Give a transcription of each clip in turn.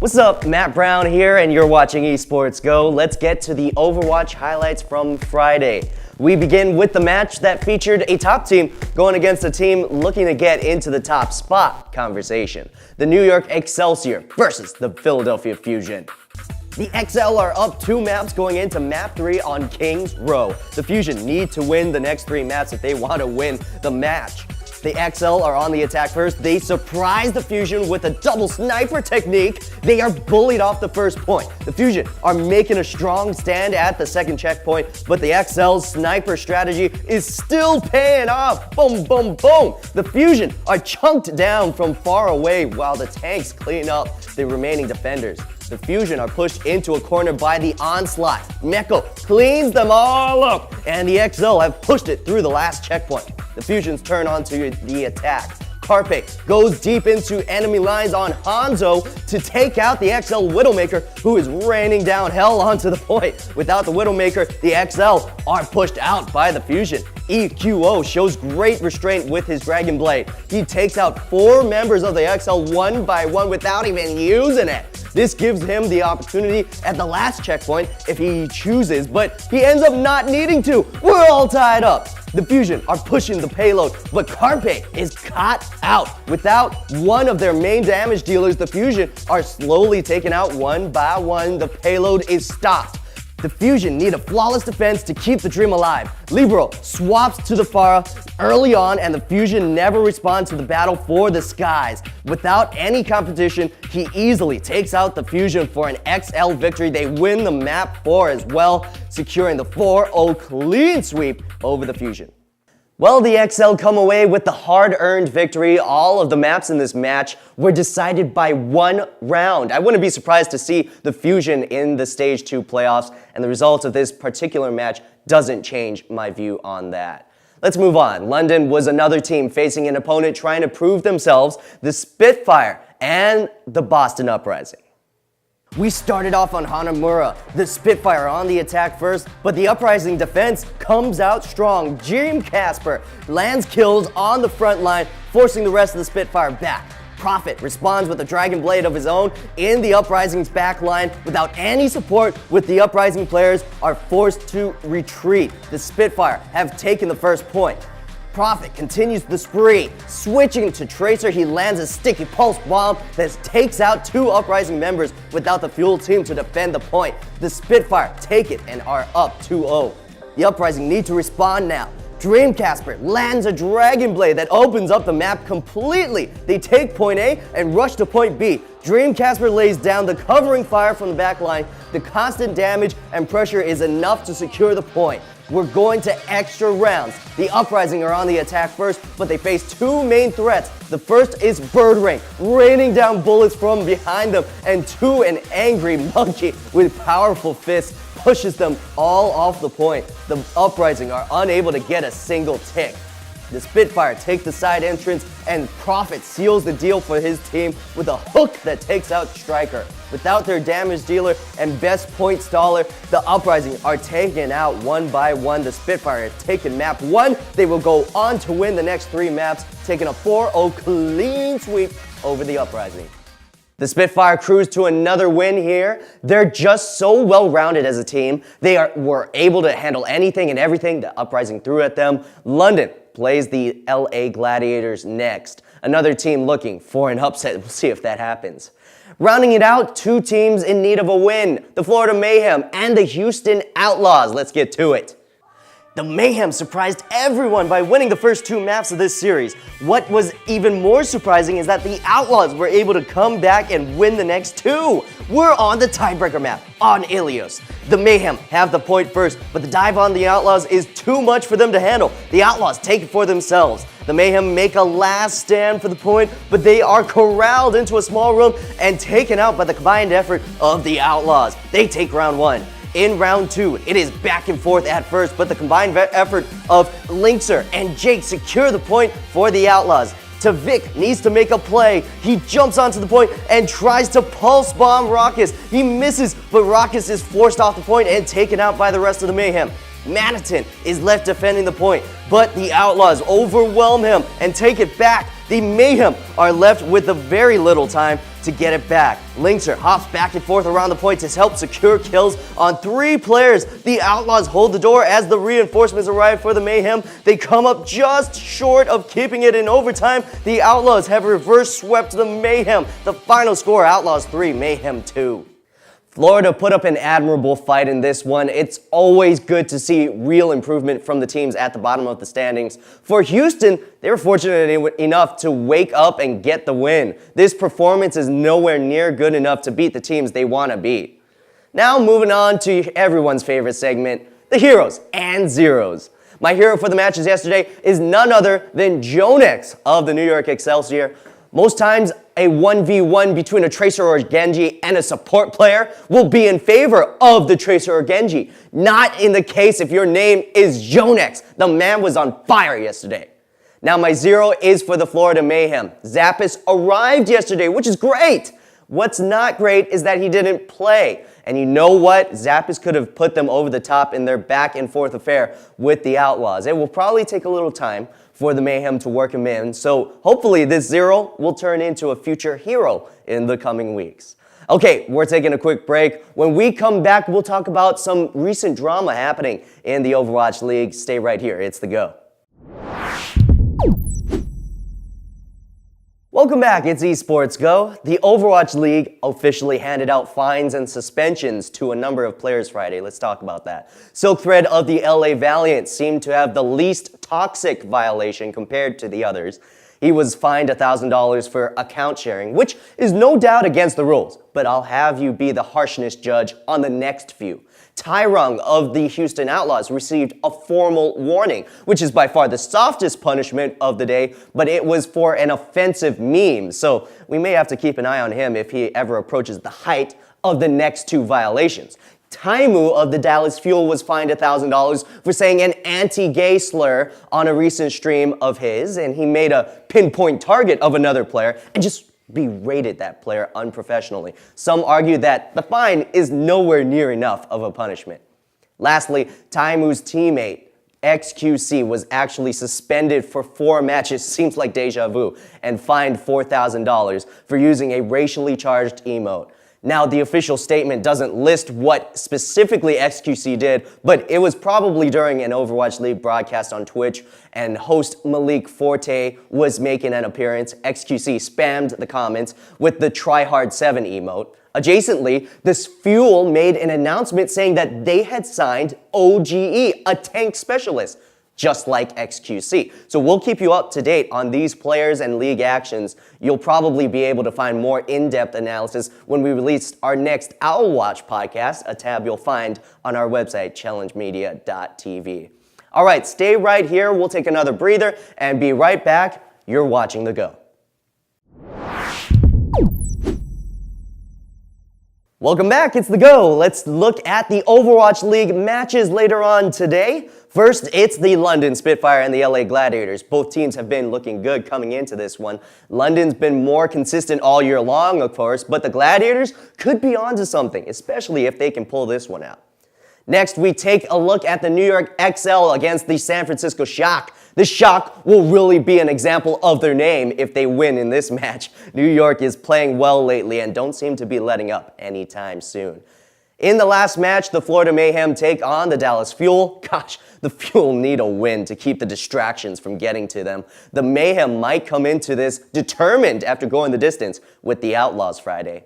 What's up, Matt Brown here, and you're watching Esports Go. Let's get to the Overwatch highlights from Friday. We begin with the match that featured a top team going against a team looking to get into the top spot conversation. The New York Excelsior versus the Philadelphia Fusion. The XL are up 2 maps going into map 3 on Kings Row. The Fusion need to win the next 3 maps if they want to win the match. The XL are on the attack first. They surprise the Fusion with a double sniper technique. They are bullied off the first point. The Fusion are making a strong stand at the second checkpoint, but the XL's sniper strategy is still paying off. Boom, boom, boom. The Fusion are chunked down from far away while the tanks clean up the remaining defenders. The Fusion are pushed into a corner by the Onslaught. Meko cleans them all up, and the XL have pushed it through the last checkpoint. The Fusions turn onto the attack. Carpe goes deep into enemy lines on Hanzo to take out the XL Widowmaker, who is raining down hell onto the point. Without the Widowmaker, the XL are pushed out by the Fusion. EQO shows great restraint with his Dragon Blade. He takes out 4 members of the XL one by one without even using it. This gives him the opportunity at the last checkpoint if he chooses, but he ends up not needing to. We're all tied up. The Fusion are pushing the payload, but Carpe is caught out. Without one of their main damage dealers, the Fusion are slowly taken out one by one. The payload is stopped. The Fusion need a flawless defense to keep the dream alive. Libero swaps to the Pharah early on, and the Fusion never respond to the battle for the skies. Without any competition, he easily takes out the Fusion for an XL victory. They win the map 4 as well, securing the 4-0 clean sweep over the Fusion. Well, the XL come away with the hard-earned victory. All of the maps in this match were decided by 1 round. I wouldn't be surprised to see the Fusion in the Stage 2 playoffs, and the result of this particular match doesn't change my view on that. Let's move on. London was another team facing an opponent trying to prove themselves, the Spitfire and the Boston Uprising. We started off on Hanamura, the Spitfire on the attack first, but the Uprising defense comes out strong. Dream Casper lands kills on the front line, forcing the rest of the Spitfire back. Prophet responds with a Dragon Blade of his own in the Uprising's back line. Without any support, with the Uprising players are forced to retreat. The Spitfire have taken the first point. Prophet continues the spree. Switching to Tracer, he lands a sticky pulse bomb that takes out 2 Uprising members without the fuel team to defend the point. The Spitfire take it and are up 2-0. The Uprising need to respond now. Dream Casper lands a Dragon Blade that opens up the map completely. They take point A and rush to point B. Dream Casper lays down the covering fire from the back line. The constant damage and pressure is enough to secure the point. We're going to extra rounds. The Uprising are on the attack first, but they face 2 main threats. The first is Bird Rain, raining down bullets from behind them, and 2, an angry monkey with powerful fists pushes them all off the point. The Uprising are unable to get a single tick. The Spitfire take the side entrance, and Prophet seals the deal for his team with a hook that takes out Striker. Without their damage dealer and best point staller, the Uprising are taken out one by one. The Spitfire have taken map 1. They will go on to win the next 3 maps, taking a 4-0 clean sweep over the Uprising. The Spitfire cruise to another win here. They're just so well-rounded as a team. They were able to handle anything and everything the Uprising threw at them. London plays the LA Gladiators next. Another team looking for an upset. We'll see if that happens. Rounding it out, 2 teams in need of a win. The Florida Mayhem and the Houston Outlaws. Let's get to it. The Mayhem surprised everyone by winning the first 2 maps of this series. What was even more surprising is that the Outlaws were able to come back and win the next 2. We're on the tiebreaker map on Ilios. The Mayhem have the point first, but the dive on the Outlaws is too much for them to handle. The Outlaws take it for themselves. The Mayhem make a last stand for the point, but they are corralled into a small room and taken out by the combined effort of the Outlaws. They take round 1. In round 2, it is back and forth at first, but the combined effort of Linkser and Jake secure the point for the Outlaws. Vic needs to make a play. He jumps onto the point and tries to pulse bomb Raucus. He misses, but Raucus is forced off the point and taken out by the rest of the Mayhem. Manitin is left defending the point, but the Outlaws overwhelm him and take it back. The Mayhem are left with a very little time to get it back. Linkser hops back and forth around the point to help secure kills on 3 players. The Outlaws hold the door as the reinforcements arrive for the Mayhem. They come up just short of keeping it in overtime. The Outlaws have reverse swept the Mayhem. The final score, Outlaws 3, Mayhem 2. Florida put up an admirable fight in this one. It's always good to see real improvement from the teams at the bottom of the standings. For Houston, they were fortunate enough to wake up and get the win. This performance is nowhere near good enough to beat the teams they want to beat. Now moving on to everyone's favorite segment, the heroes and zeros. My hero for the matches yesterday is none other than Jonex of the New York Excelsior. Most times, a 1v1 between a Tracer or a Genji and a support player will be in favor of the Tracer or Genji. Not in the case if your name is Jonex. The man was on fire yesterday. Now my zero is for the Florida Mayhem. Zappis arrived yesterday, which is great. What's not great is that he didn't play. And you know what? Zappis could have put them over the top in their back and forth affair with the Outlaws. It will probably take a little time for the Mayhem to work him in, so hopefully this zero will turn into a future hero in the coming weeks. Okay, we're taking a quick break. When we come back, we'll talk about some recent drama happening in the Overwatch League. Stay right here, it's The Go. Welcome back, it's Esports Go. The Overwatch League officially handed out fines and suspensions to a number of players Friday. Let's talk about that. Silk Thread of the LA Valiant seemed to have the least toxic violation compared to the others. He was fined $1,000 for account sharing, which is no doubt against the rules, but I'll have you be the harshness judge on the next few. Tyrung of the Houston Outlaws received a formal warning, which is by far the softest punishment of the day, but it was for an offensive meme, so we may have to keep an eye on him if he ever approaches the height of the next 2 violations. Taimu of the Dallas Fuel was fined $1,000 for saying an anti-gay slur on a recent stream of his, and he made a pinpoint target of another player and just berated that player unprofessionally. Some argue that the fine is nowhere near enough of a punishment. Lastly, Taimu's teammate, XQC, was actually suspended for 4 matches, seems like deja vu, and fined $4,000 for using a racially charged emote. Now, the official statement doesn't list what specifically XQC did, but it was probably during an Overwatch League broadcast on Twitch, and host Malik Forte was making an appearance. XQC spammed the comments with the tryhard7 emote. Adjacently, this Fuel made an announcement saying that they had signed OGE, a tank specialist, just like XQC. So we'll keep you up to date on these players and league actions. You'll probably be able to find more in-depth analysis when we release our next Owl Watch podcast, a tab you'll find on our website, challengemedia.tv. All right, stay right here. We'll take another breather and be right back. You're watching The Go. Welcome back, it's The Go. Let's look at the Overwatch League matches later on today. First, it's the London Spitfire and the LA Gladiators. Both teams have been looking good coming into this one. London's been more consistent all year long, of course, but the Gladiators could be onto something, especially if they can pull this one out. Next, we take a look at the New York XL against the San Francisco Shock. The Shock will really be an example of their name if they win in this match. New York is playing well lately and don't seem to be letting up anytime soon. In the last match, the Florida Mayhem take on the Dallas Fuel. Gosh, the Fuel need a win to keep the distractions from getting to them. The Mayhem might come into this determined after going the distance with the Outlaws Friday.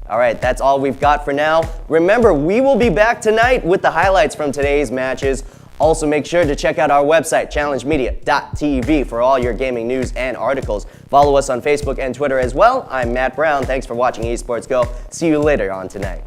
All right, that's all we've got for now. Remember, we will be back tonight with the highlights from today's matches. Also, make sure to check out our website, challengemedia.tv, for all your gaming news and articles. Follow us on Facebook and Twitter as well. I'm Matt Brown. Thanks for watching Esports Go. See you later on tonight.